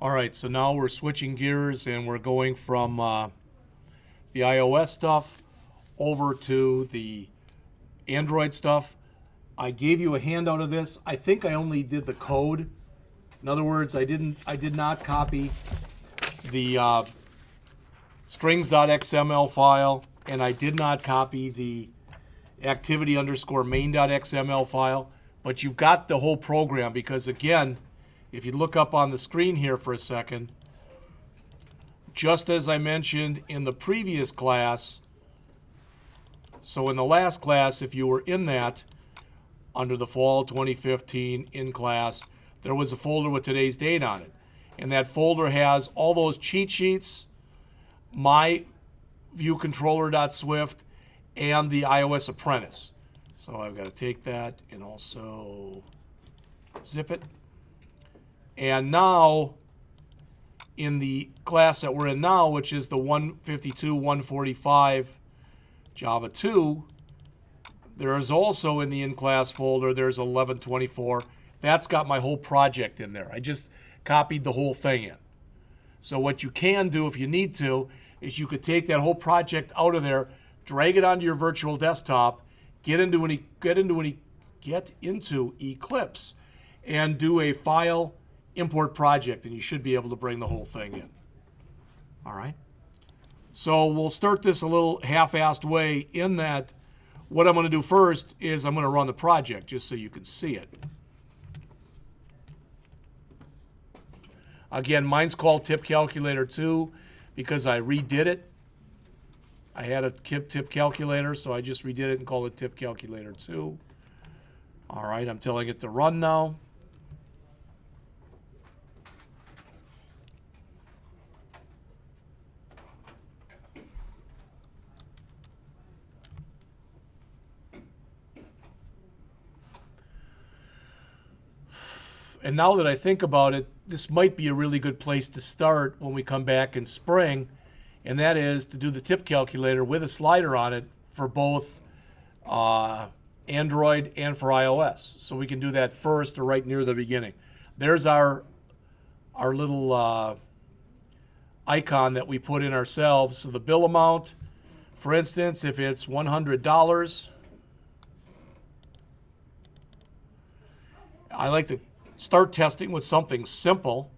All right, so now we're switching gears and we're going from the iOS stuff over to the Android stuff. I gave you a handout of this. I think I only did the code. In other words, I did not copy the strings.xml file, and I did not copy the activity underscore main.xml file. But you've got the whole program because, again, if you look up on the screen here for a second, just as I mentioned in the previous class, so in the last class, if you were in that, under the fall 2015 in class, there was a folder with today's date on it. And that folder has all those cheat sheets, my viewcontroller.swift, and the iOS Apprentice. So I've got to take that and also zip it. And now, in the class that we're in now, which is the 152, 145 Java 2, there is also in the in-class folder, there's 1124. That's got my whole project in there. I just copied the whole thing in. So what you can do if you need to is you could take that whole project out of there, drag it onto your virtual desktop, get into Eclipse, and do a file import project, and you should be able to bring the whole thing in. All right. So we'll start this a little half-assed way in that what I'm going to do first is I'm going to run the project just so you can see it. Again, mine's called Tip Calculator 2 because I redid it. I had a tip calculator, so I just redid it and called it Tip Calculator 2. All right, I'm telling it to run now. And now that I think about it, this might be a really good place to start when we come back in spring, and that is to do the tip calculator with a slider on it for both Android and for iOS. So we can do that first or right near the beginning. There's our little icon that we put in ourselves. So the bill amount, for instance, if it's $100, I like to start testing with something simple.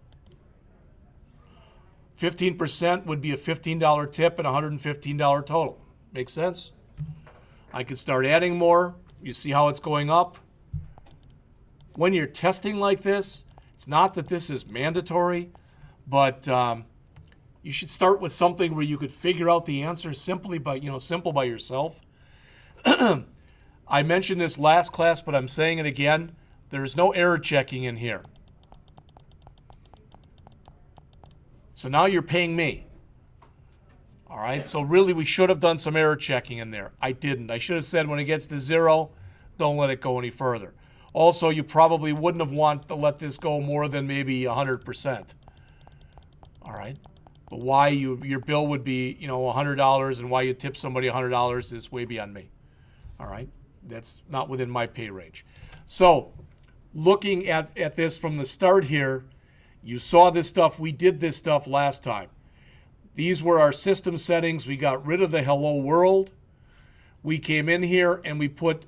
15% would be a $15 tip and $115 total. Make sense? I could start adding more. You see how it's going up. When you're testing like this, it's not that this is mandatory, but you should start with something where you could figure out the answer simply by, simple by yourself. I mentioned this last class, but I'm saying it again. There's no error checking in here. So now you're paying me. All right, so really we should have done some error checking in there. I didn't. I should have said when it gets to 0, don't let it go any further. Also, you probably wouldn't have wanted to let this go more than maybe 100%. All right, but why your bill would be $100 and why you tip somebody $100 is way beyond me. All right, that's not within my pay range. So looking at this from the start here, you saw this stuff. We did this stuff last time. These were our system settings. We got rid of the hello world. We came in here and we put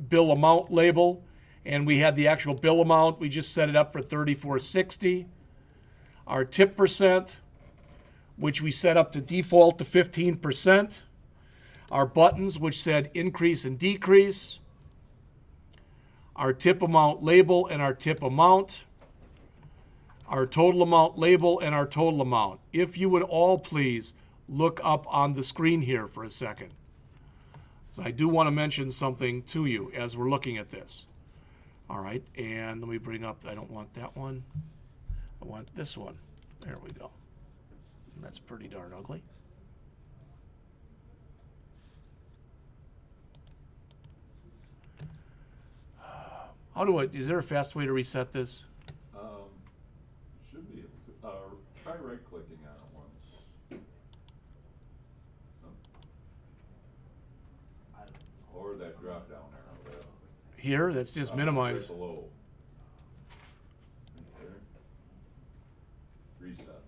bill amount label, and we had the actual bill amount. We just set it up for $34.60. Our tip percent, which we set up to default to 15%. Our buttons, which said increase and decrease. Our tip amount label and our tip amount, our total amount label and our total amount. If you would all please look up on the screen here for a second. So I do want to mention something to you as we're looking at this. All right, and let me bring up, I don't want that one. I want this one. There we go. That's pretty darn ugly. Is there a fast way to reset this? Should be able to. Try right-clicking on it once. Or that drop-down arrow there. Here, that's just minimize. Right below. Right there. reset.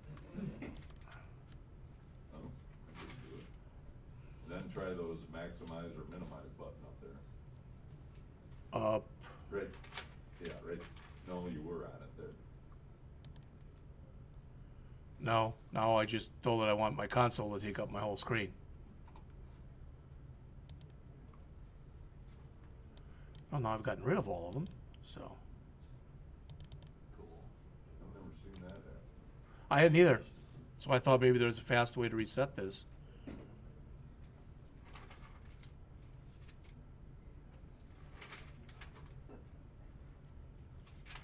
Oh, I didn't do it. Then try those maximize or minimize button up there. Up. Right, yeah, right, no, you were on it there. No, now I just told it I want my console to take up my whole screen. Well, now I've gotten rid of all of them, so. Cool. I've never seen that happen. I hadn't either. So I thought maybe there was a fast way to reset this.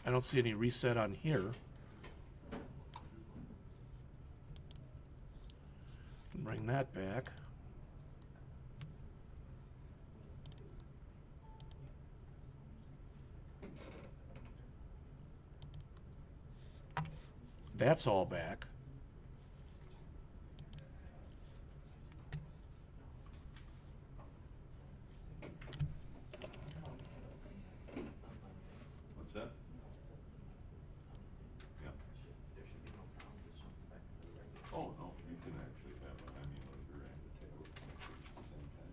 I don't see any reset on here. Bring that back. That's all back. What's that? Yeah. Oh, no, you can actually have an emulator and a tablet connected at the same time.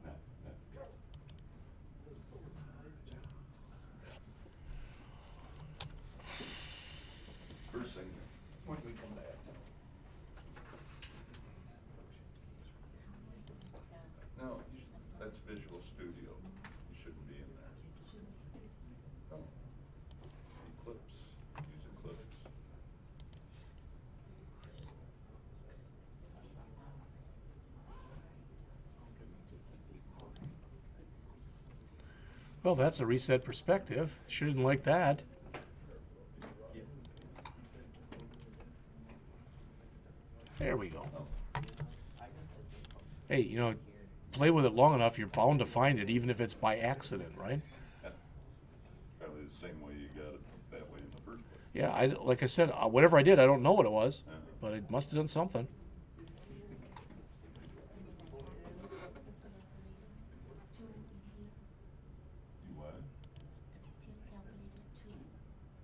Nah. First thing, When we come back. no, that's Visual Studio. You shouldn't be in there. Oh. Eclipse, use Eclipse. Well, that's a reset perspective. Shouldn't like that. There we go. Hey, you know, play with it long enough, you're bound to find it, even if it's by accident, right? Yeah. Probably the same way you got it that way in the first place. Yeah, like I said, whatever I did, I don't know what it was, Yeah. but it must have done something. You what?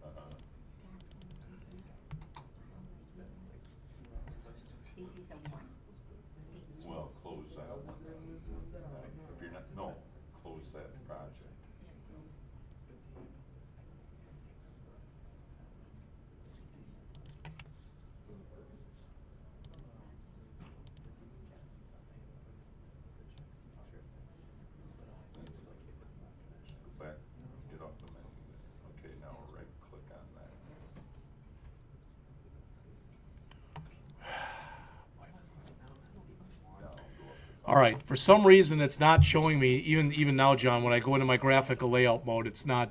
Uh-huh. Well, close that one. If you're not, no, close that project. Go back, get off the menu. Okay, now right click on that. Now go up to All right, for some reason, it's not showing me, even now, John, when I go into my graphical layout mode, it's not,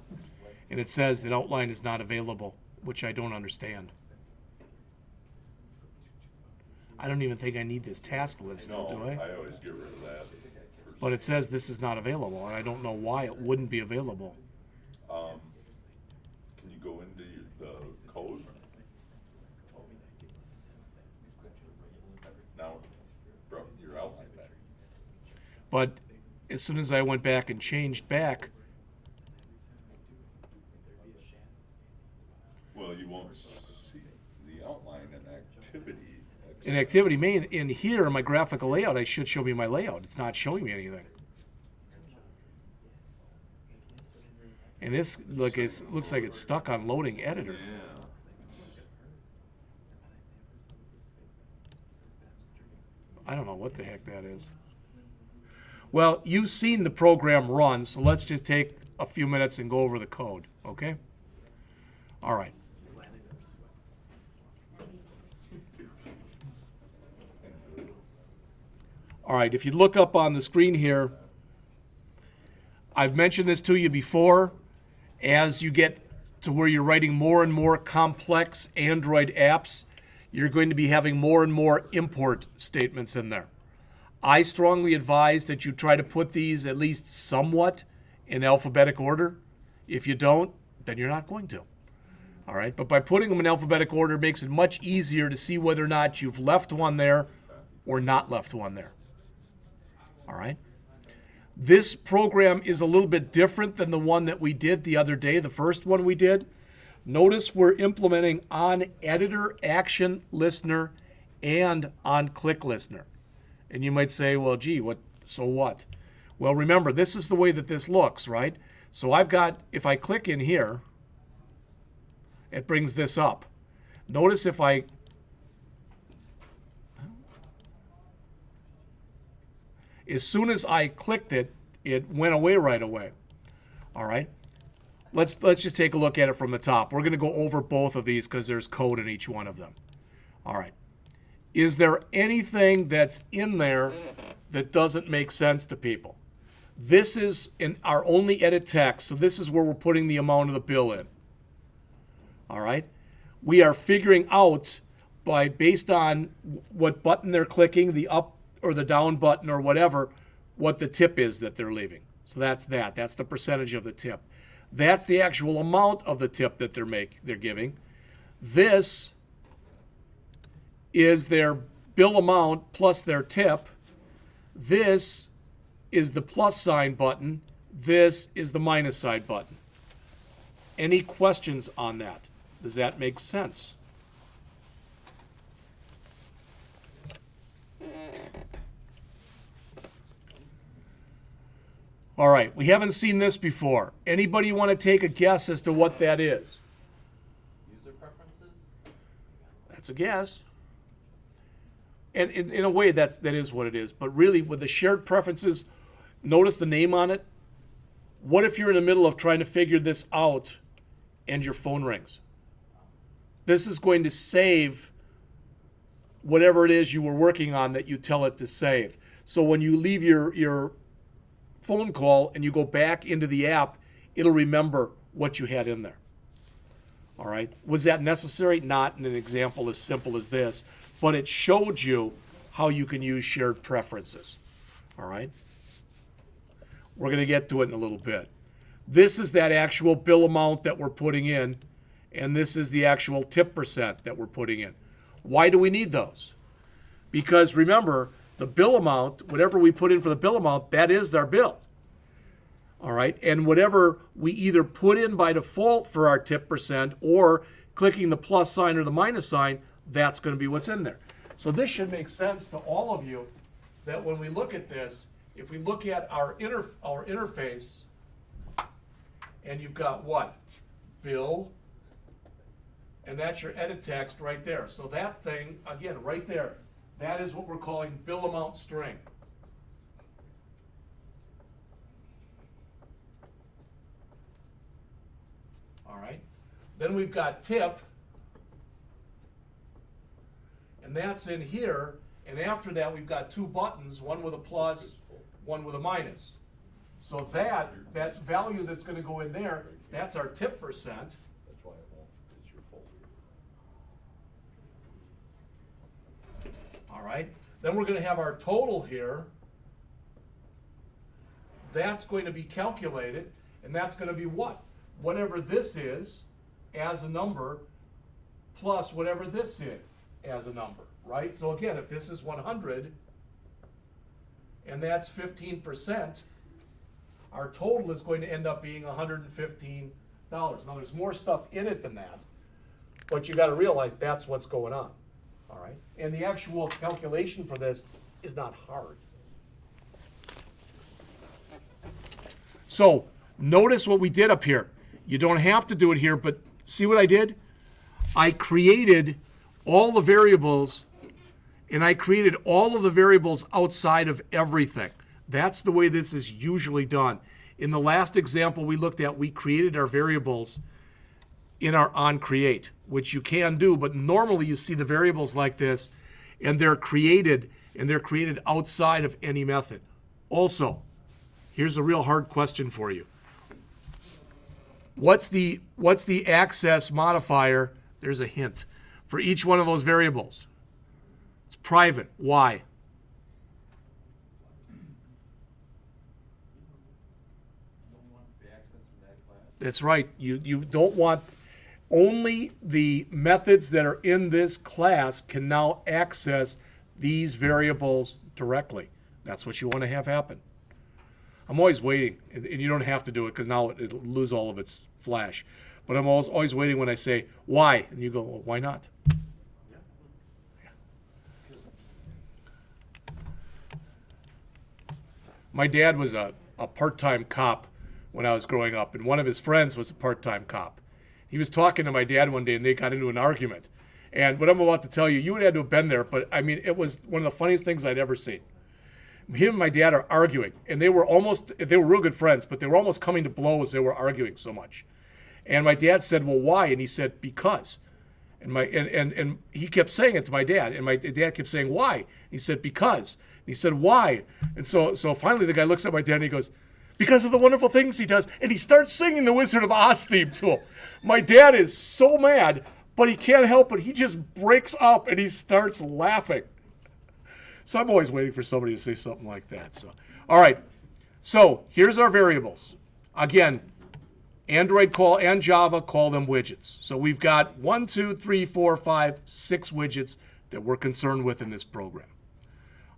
and it says that outline is not available, which I don't understand. I don't even think I need this task list, No, do I? I always get rid of that. But it says this is not available, and I don't know why it wouldn't be available. Can you go into the code? Now, bro, your outline back. But as soon as I went back and changed back, Well, you won't see the outline in activity. in activity main, in here, in my graphical layout, it should show me my layout. It's not showing me anything. And this, look, it looks like it's stuck on loading editor. Yeah. I don't know what the heck that is. Well, you've seen the program run, so let's just take a few minutes and go over the code, okay? All right. All right, if you look up on the screen here, I've mentioned this to you before. As you get to where you're writing more and more complex Android apps, you're going to be having more and more import statements in there. I strongly advise that you try to put these at least somewhat in alphabetic order. If you don't, then you're not going to. All right, but by putting them in alphabetic order, it makes it much easier to see whether or not you've left one there or not left one there. All right. This program is a little bit different than the one that we did the other day, the first one we did. Notice we're implementing on editor, action, listener, and on click listener. And you might say, well, gee, so what? Well, remember, this is the way that this looks, right? So I've got, if I click in here, it brings this up. Notice if I, as soon as I clicked it, it went away right away. All right. Let's just take a look at it from the top. We're going to go over both of these because there's code in each one of them. All right. Is there anything that's in there that doesn't make sense to people? This is in our only edit text, so this is where we're putting the amount of the bill in. All right. We are figuring out based on what button they're clicking, the up or the down button or whatever, what the tip is that they're leaving. So that's that. That's the percentage of the tip. That's the actual amount of the tip that they're giving. This is their bill amount plus their tip. This is the plus sign button. This is the minus sign button. Any questions on that? Does that make sense? All right, we haven't seen this before. Anybody want to take a guess as to what that is? User preferences? That's a guess. And in a way, that is what it is. But really, with the shared preferences, notice the name on it. What if you're in the middle of trying to figure this out and your phone rings? This is going to save whatever it is you were working on that you tell it to save. So when you leave your phone call and you go back into the app, it'll remember what you had in there. All right. Was that necessary? Not in an example as simple as this, but it showed you how you can use shared preferences. All right. We're going to get to it in a little bit. This is that actual bill amount that we're putting in, and this is the actual tip percent that we're putting in. Why do we need those? Because remember, the bill amount, whatever we put in for the bill amount, that is our bill. All right, and whatever we either put in by default for our tip percent or clicking the plus sign or the minus sign, that's going to be what's in there. So this should make sense to all of you that when we look at this, if we look at our interface, and you've got what? Bill, and that's your edit text right there. So that thing, again, right there, that is what we're calling bill amount string. All right. Then we've got tip, and that's in here. And after that, we've got two buttons, one with a plus, one with a minus. So that value that's going to go in there, that's our tip percent. That's why it won't, it's your folder. All right. Then we're going to have our total here. That's going to be calculated, and that's going to be what? Whatever this is as a number plus whatever this is as a number, right? So again, if this is 100 and that's 15%, our total is going to end up being $115. Now there's more stuff in it than that, but you got to realize that's what's going on. All right, and the actual calculation for this is not hard. So notice what we did up here. You don't have to do it here, but see what I did? I created all the variables, and I created all of the variables outside of everything. That's the way this is usually done. In the last example we looked at, we created our variables in our onCreate, which you can do, but normally you see the variables like this, and they're created outside of any method. Also, here's a real hard question for you. What's the access modifier? There's a hint for each one of those variables. It's private. Why? That's right. You don't want, only the methods that are in this class can now access these variables directly. That's what you want to have happen. I'm always waiting, and you don't have to do it because now it'll lose all of its flash. But I'm always waiting when I say, why? And you go, well, why not? My dad was a part-time cop when I was growing up, and one of his friends was a part-time cop. He was talking to my dad one day, and they got into an argument. And what I'm about to tell you, you would have to have been there, but I mean, it was one of the funniest things I'd ever seen. Him and my dad are arguing, and they were real good friends, but they were almost coming to blows. They were arguing so much. And my dad said, well, why? And he said, because. And he kept saying it to my dad, and my dad kept saying, why? And he said, because. And he said, why? And so finally the guy looks at my dad and he goes, because of the wonderful things he does. And he starts singing the Wizard of Oz theme to him. My dad is so mad, but he can't help it. He just breaks up and he starts laughing. So I'm always waiting for somebody to say something like that. So, all right. So here's our variables. Again, Android and Java call them widgets. So we've got 1, 2, 3, 4, 5, 6 widgets that we're concerned with in this program.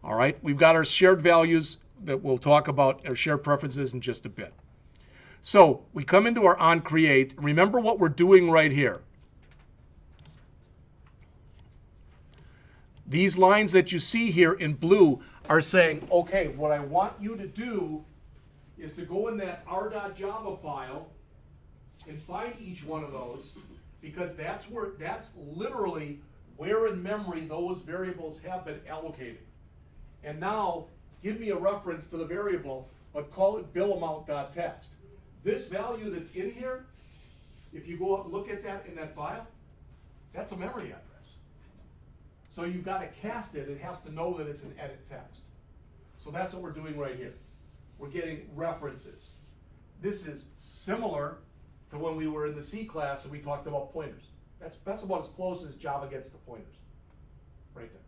All right. We've got our shared values that we'll talk about, our shared preferences in just a bit. So we come into our onCreate. Remember what we're doing right here. These lines that you see here in blue are saying, okay, what I want you to do is to go in that r.java file and find each one of those, because that's literally where in memory those variables have been allocated. And now give me a reference to the variable, but call it billamount.txt. This value that's in here, if you go up and look at that in that file, that's a memory address. So you've got to cast it. It has to know that it's an edit text. So that's what we're doing right here. We're getting references. This is similar to when we were in the C class and we talked about pointers. That's about as close as Java gets to pointers. Right there.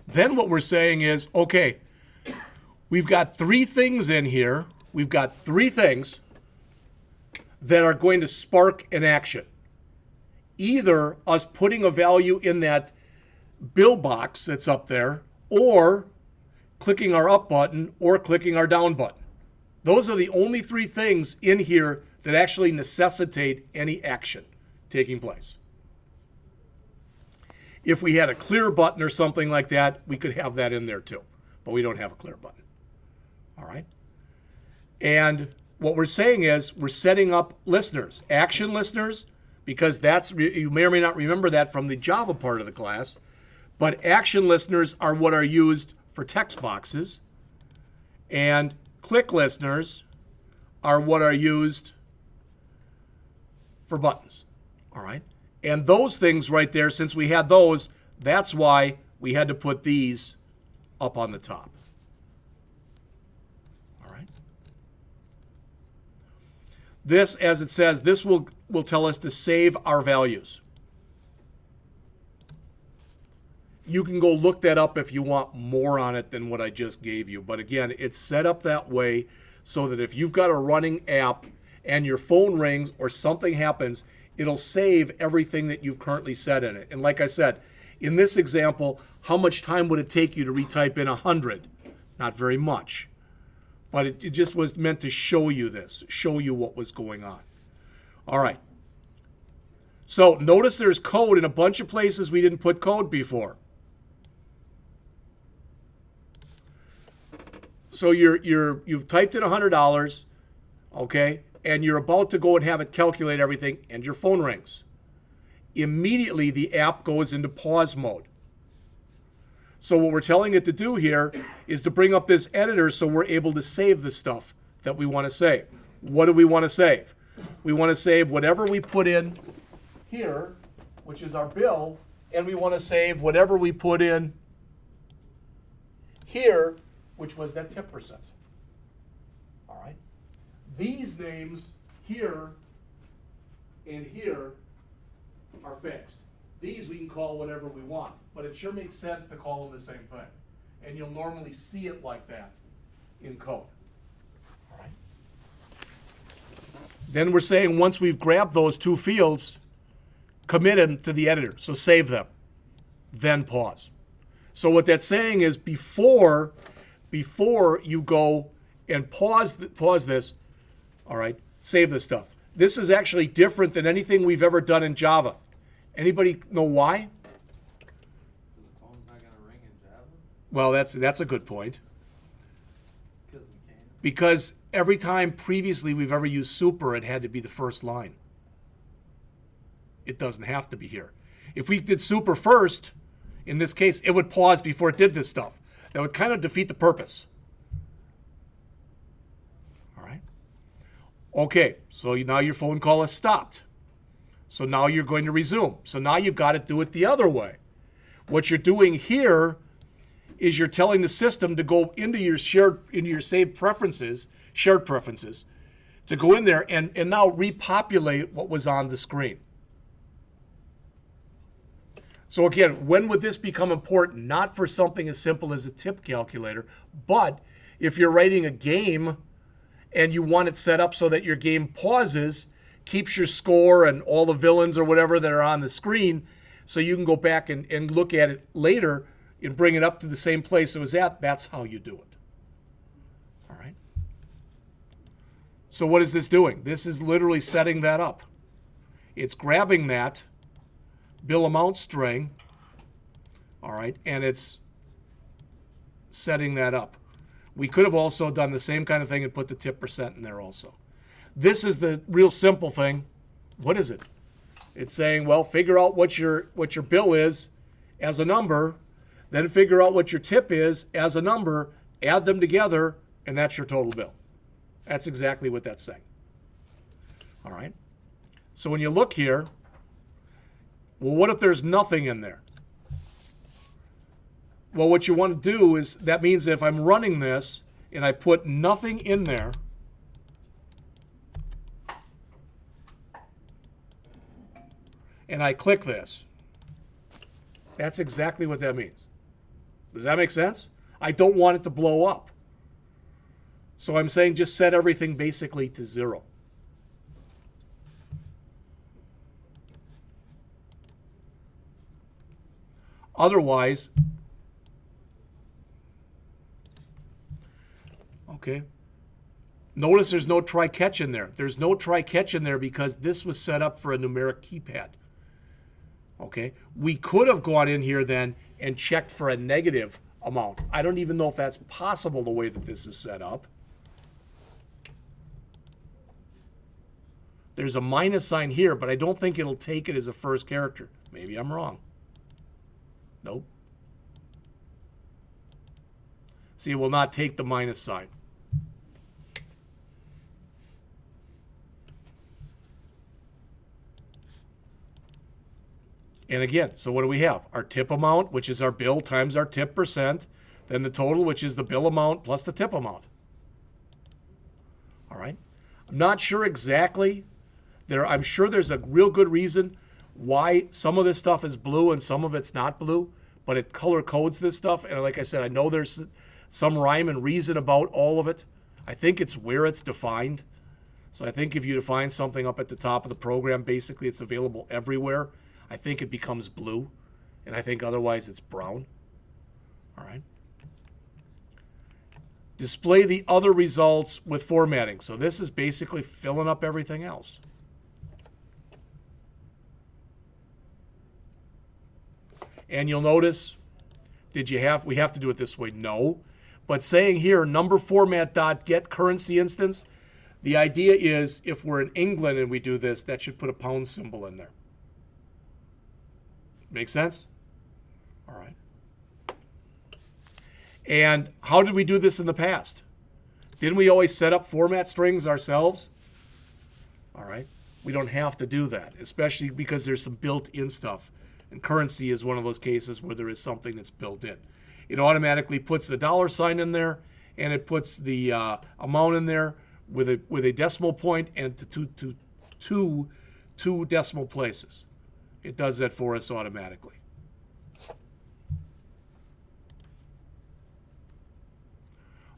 Then what we're saying is, okay, we've got 3 things in here. We've got 3 things that are going to spark an action. Either us putting a value in that bill box that's up there, or clicking our up button, or clicking our down button. Those are the only 3 things in here that actually necessitate any action taking place. If we had a clear button or something like that, we could have that in there too. But we don't have a clear button. All right? And what we're saying is we're setting up listeners, action listeners, because you may or may not remember that from the Java part of the class. But action listeners are what are used for text boxes. And click listeners are what are used for buttons. All right? And those things right there, since we had those, that's why we had to put these up on the top. All right. This, as it says, this will tell us to save our values. You can go look that up if you want more on it than what I just gave you. But again, it's set up that way so that if you've got a running app and your phone rings or something happens, it'll save everything that you've currently set in it. And like I said, in this example, how much time would it take you to retype in 100? Not very much. But it just was meant to show you this, show you what was going on. All right. So notice there's code in a bunch of places we didn't put code before. So you've typed in $100, okay? And you're about to go and have it calculate everything, and your phone rings. Immediately, the app goes into pause mode. So what we're telling it to do here is to bring up this editor so we're able to save the stuff that we want to save. What do we want to save? We want to save whatever we put in here, which is our bill, and we want to save whatever we put in here, which was that tip percent. All right? These names here and here are fixed. These we can call whatever we want, but it sure makes sense to call them the same thing. And you'll normally see it like that in code. All right? Then we're saying once we've grabbed those 2 fields, commit them to the editor. So save them, then pause. So what that's saying is before you go and pause this, all right, save this stuff. This is actually different than anything we've ever done in Java. Anybody know why? Because the phone's not gonna ring in Java? Well, that's a good point. Because we can. Because every time previously we've ever used super, it had to be the first line. It doesn't have to be here. If we did super first, in this case, it would pause before it did this stuff. That would kind of defeat the purpose. All right. Okay, so now your phone call has stopped. So now you're going to resume. So now you've got to do it the other way. What you're doing here is you're telling the system to go into your saved preferences, shared preferences, to go in there and now repopulate what was on the screen. So again, when would this become important? Not for something as simple as a tip calculator, but if you're writing a game and you want it set up so that your game pauses, keeps your score and all the villains or whatever that are on the screen, so you can go back and look at it later and bring it up to the same place it was at, that's how you do it. All right? So what is this doing? This is literally setting that up. It's grabbing that bill amount string, all right, and it's setting that up. We could have also done the same kind of thing and put the tip percent in there also. This is the real simple thing. What is it? It's saying, well, figure out what your bill is as a number, then figure out what your tip is as a number, add them together, and that's your total bill. That's exactly what that's saying. All right? So when you look here, well, what if there's nothing in there? Well, what you want to do is, that means if I'm running this and I put nothing in there, and I click this, that's exactly what that means. Does that make sense? I don't want it to blow up. So I'm saying just set everything basically to 0. Otherwise, okay, notice there's no try catch in there. There's no try catch in there because this was set up for a numeric keypad. Okay, we could have gone in here then and checked for a negative amount. I don't even know if that's possible the way that this is set up. There's a minus sign here, but I don't think it'll take it as a first character. Maybe I'm wrong. Nope. See, it will not take the minus sign. And again, so what do we have? Our tip amount, which is our bill, times our tip percent, then the total, which is the bill amount plus the tip amount. All right? I'm not sure exactly. I'm sure there's a real good reason why some of this stuff is blue and some of it's not blue, but it color codes this stuff. And like I said, I know there's some rhyme and reason about all of it. I think it's where it's defined. So I think if you define something up at the top of the program, basically it's available everywhere. I think it becomes blue, and I think otherwise it's brown. All right. Display the other results with formatting. So this is basically filling up everything else. And you'll notice, we have to do it this way? No. But saying here, number format dot get currency instance, the idea is if we're in England and we do this, that should put a pound symbol in there. Make sense? All right. And how did we do this in the past? Didn't we always set up format strings ourselves? All right. We don't have to do that, especially because there's some built-in stuff. And currency is one of those cases where there is something that's built in. It automatically puts the $ in there, and it puts the amount in there with a decimal point and two decimal places. It does that for us automatically.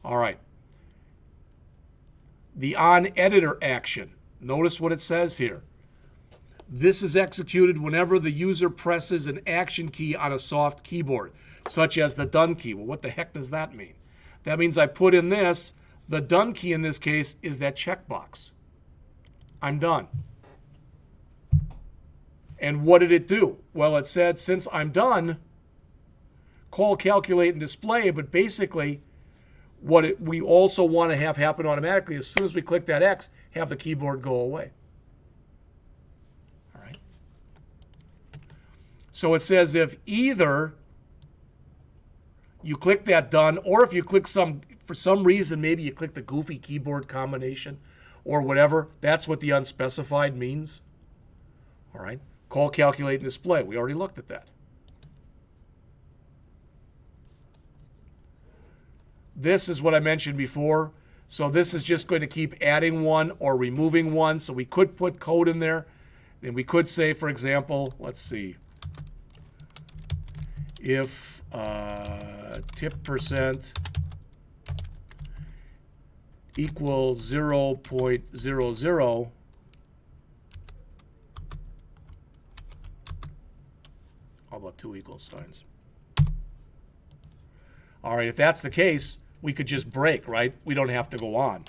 All right. The on editor action. Notice what it says here. This is executed whenever the user presses an action key on a soft keyboard, such as the done key. Well, what the heck does that mean? That means I put in this, the done key in this case is that checkbox. I'm done. And what did it do? Well, it said, since I'm done, call, calculate, and display, but basically, we also want to have happen automatically, as soon as we click that X, have the keyboard go away. All right. So it says if either you click that done, or if you click for some reason, maybe you click the goofy keyboard combination or whatever, that's what the unspecified means. All right. Call, calculate, and display. We already looked at that. This is what I mentioned before. So this is just going to keep adding one or removing one. So we could put code in there. And we could say, for example, let's see, if tip percent equals 0.00, how about 2 equal signs? All right, if that's the case, we could just break, right? We don't have to go on.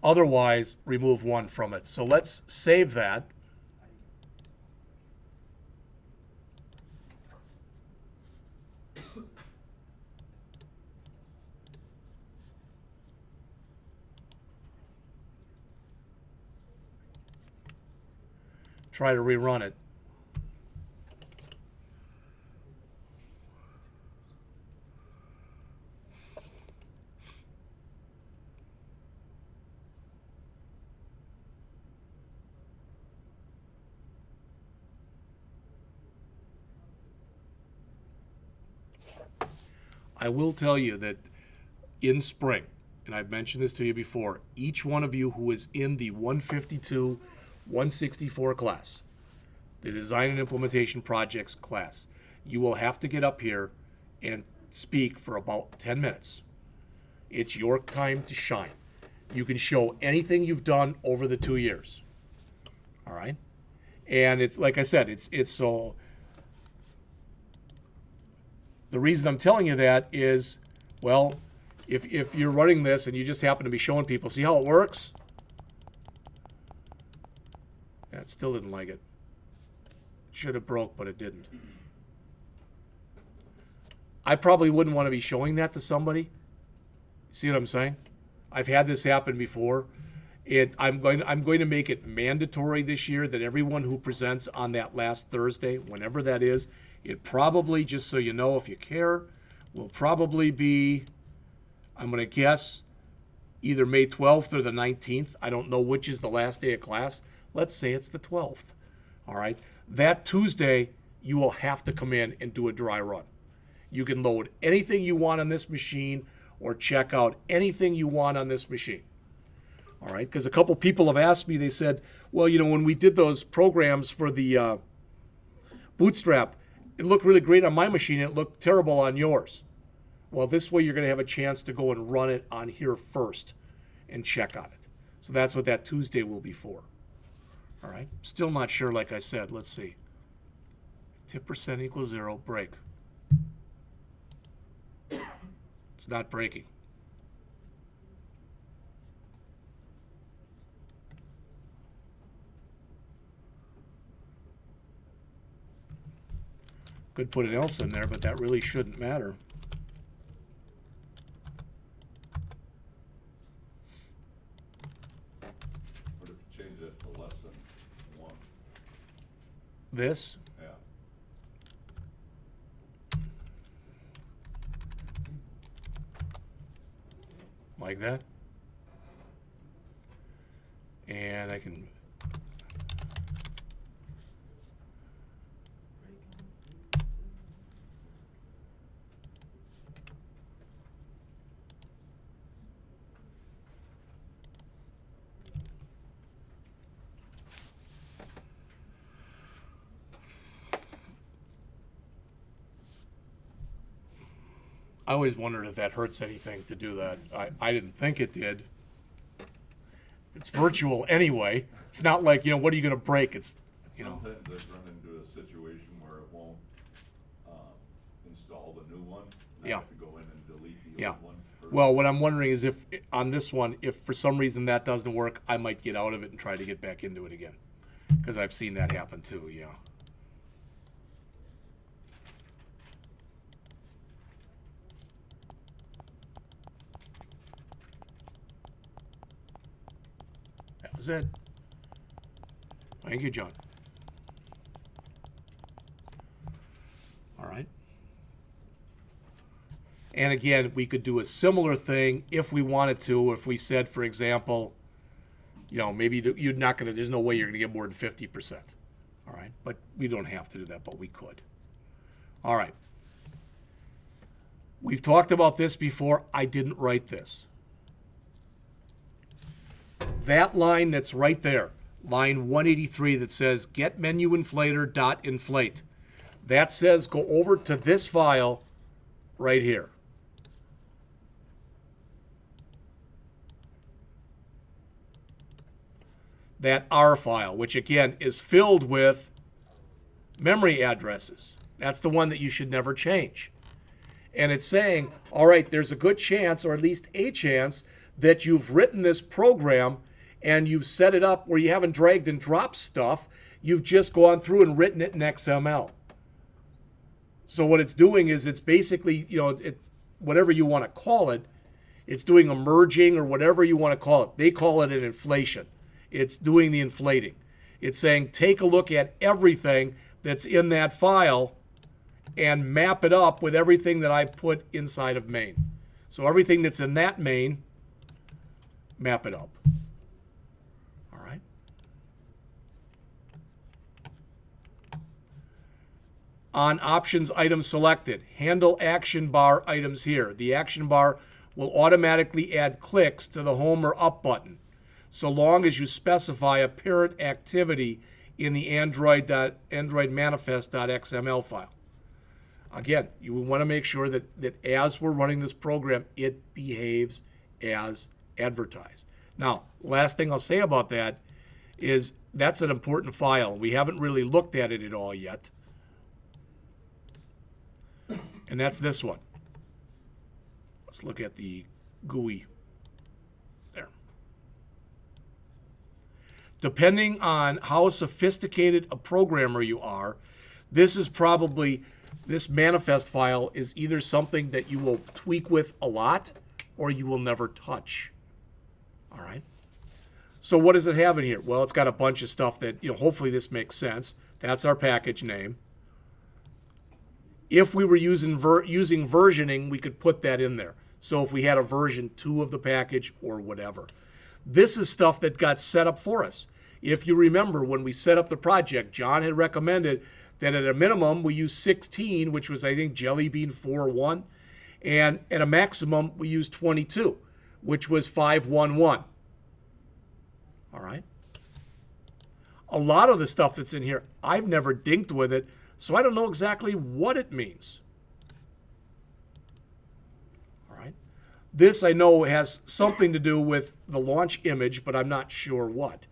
Otherwise, remove 1 from it. So let's save that. Try to rerun it. I will tell you that in spring, and I've mentioned this to you before, each one of you who is in the 152, 164 class, the Design and Implementation Projects class, you will have to get up here and speak for about 10 minutes. It's your time to shine. You can show anything you've done over the 2 years. All right? And it's, like I said, it's so... The reason I'm telling you that is, well, if you're running this and you just happen to be showing people, see how it works? Yeah, it still didn't like it. Should have broke, but it didn't. I probably wouldn't want to be showing that to somebody. See what I'm saying? I've had this happen before. I'm going to make it mandatory this year that everyone who presents on that last Thursday, whenever that is, it probably, just so you know if you care, will probably be, I'm going to guess, either May 12th or the 19th. I don't know which is the last day of class. Let's say it's the 12th. All right? That Tuesday, you will have to come in and do a dry run. You can load anything you want on this machine or check out anything you want on this machine. All right? Because a couple people have asked me, they said, well, you know, when we did those programs for the Bootstrap, it looked really great on my machine. It looked terrible on yours. Well, this way you're going to have a chance to go and run it on here first and check on it. So that's what that Tuesday will be for. All right. Still not sure, like I said. Let's see. Tip percent equals 0, break. It's not breaking. Could put an else in there, but that really shouldn't matter. What if you change it to less than 1? This? Yeah. Like that. And I can... I always wondered if that hurts anything to do that. I didn't think it did. It's virtual anyway. It's not like, what are you going to break? It's, Sometimes I've run into a situation where it won't, install the new one. And Yeah. I have to go in and delete the Yeah. old one. first. Well, what I'm wondering is if, on this one, if for some reason that doesn't work, I might get out of it and try to get back into it again. Because I've seen that happen too, yeah. That was it. Thank you, John. All right. And again, we could do a similar thing if we wanted to, if we said, for example, maybe you're not going to, there's no way you're going to get more than 50%. All right. But we don't have to do that, but we could. All right. We've talked about this before. I didn't write this. That line that's right there, line 183 that says get menu inflator dot inflate. That says go over to this file right here. That R file, which again is filled with memory addresses. That's the one that you should never change. And it's saying, all right, there's a good chance, or at least a chance, that you've written this program and you've set it up where you haven't dragged and dropped stuff. You've just gone through and written it in XML. So what it's doing is it's basically, whatever you want to call it, it's doing a merging or whatever you want to call it. They call it an inflation. It's doing the inflating. It's saying take a look at everything that's in that file and map it up with everything that I put inside of main. So everything that's in that main, map it up. All right. On options items selected, handle action bar items here. The action bar will automatically add clicks to the home or up button, so long as you specify a parent activity in the Android manifest.xml file. Again, you want to make sure that as we're running this program, it behaves as advertised. Now, last thing I'll say about that is that's an important file. We haven't really looked at it at all yet. And that's this one. Let's look at the GUI. There. Depending on how sophisticated a programmer you are, this manifest file is either something that you will tweak with a lot or you will never touch. All right. So what does it have in here? Well, it's got a bunch of stuff that, hopefully this makes sense. That's our package name. If we were using versioning, we could put that in there. So if we had a version 2 of the package or whatever. This is stuff that got set up for us. If you remember, when we set up the project, John had recommended that at a minimum we use 16, which was, I think, Jelly Bean 4.1. And at a maximum, we use 22, which was 5.1.1. All right. A lot of the stuff that's in here, I've never dinked with it, so I don't know exactly what it means. All right. This I know has something to do with the launch image, but I'm not sure what.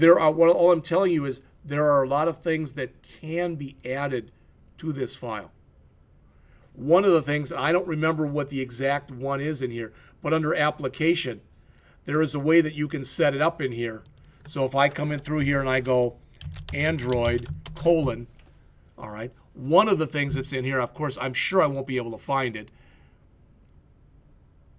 All I'm telling you is there are a lot of things that can be added to this file. One of the things, I don't remember what the exact one is in here, but under application, there is a way that you can set it up in here. So if I come in through here and I go Android : all right, one of the things that's in here, of course, I'm sure I won't be able to find it,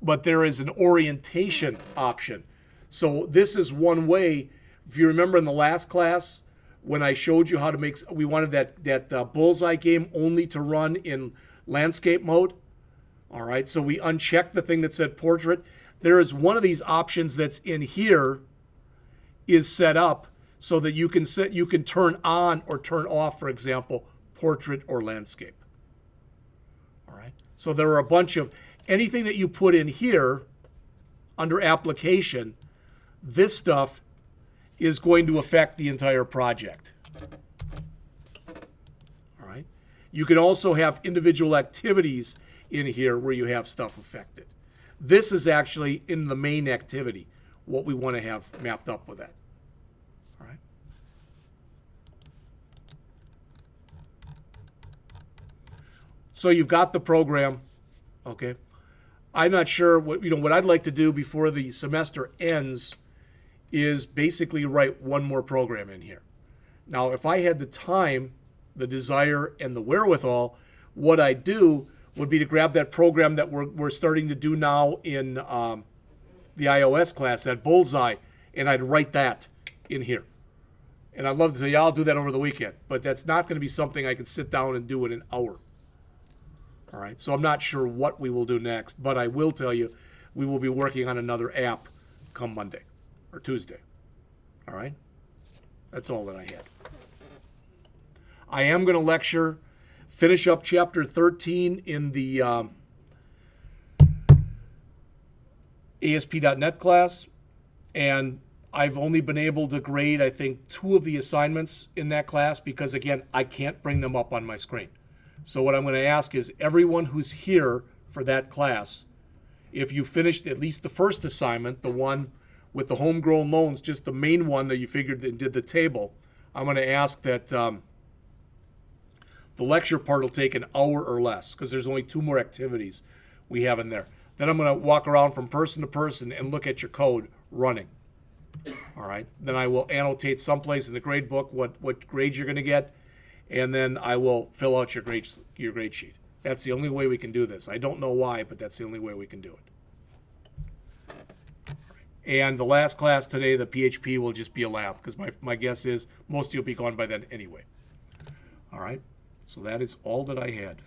but there is an orientation option. So this is one way. If you remember in the last class, when I showed you how to make, we wanted that bullseye game only to run in landscape mode. All right, so we unchecked the thing that said portrait. There is one of these options that's in here is set up so that you can turn on or turn off, for example, portrait or landscape. All right, so there are a bunch of anything that you put in here under application. This stuff is going to affect the entire project. All right. You can also have individual activities in here where you have stuff affected. This is actually in the main activity. what we want to have mapped up with that. All right. So you've got the program, okay? I'm not sure what I'd like to do before the semester ends is basically write one more program in here. Now, if I had the time, the desire, and the wherewithal, what I'd do would be to grab that program that we're starting to do now in the iOS class, that Bullseye, and I'd write that in here. And I'd love to say, yeah, I'll do that over the weekend, but that's not going to be something I can sit down and do in an hour. All right, so I'm not sure what we will do next, but I will tell you we will be working on another app come Monday or Tuesday. All right, that's all that I had. I am going to lecture, finish up chapter 13 in the ASP.NET class, and I've only been able to grade, I think, 2 of the assignments in that class because, again, I can't bring them up on my screen. So what I'm going to ask is everyone who's here for that class, if you finished at least the first assignment, the one with the homegrown loans, just the main one that you figured and did the table, I'm going to ask that the lecture part will take an hour or less because there's only 2 more activities we have in there. Then I'm going to walk around from person to person and look at your code running. All right. Then I will annotate someplace in the grade book what grades you're going to get, and then I will fill out your grade sheet. That's the only way we can do this. I don't know why, but that's the only way we can do it. And the last class today, the PHP, will just be a lab because my guess is most of you will be gone by then anyway. All right. So that is all that I had.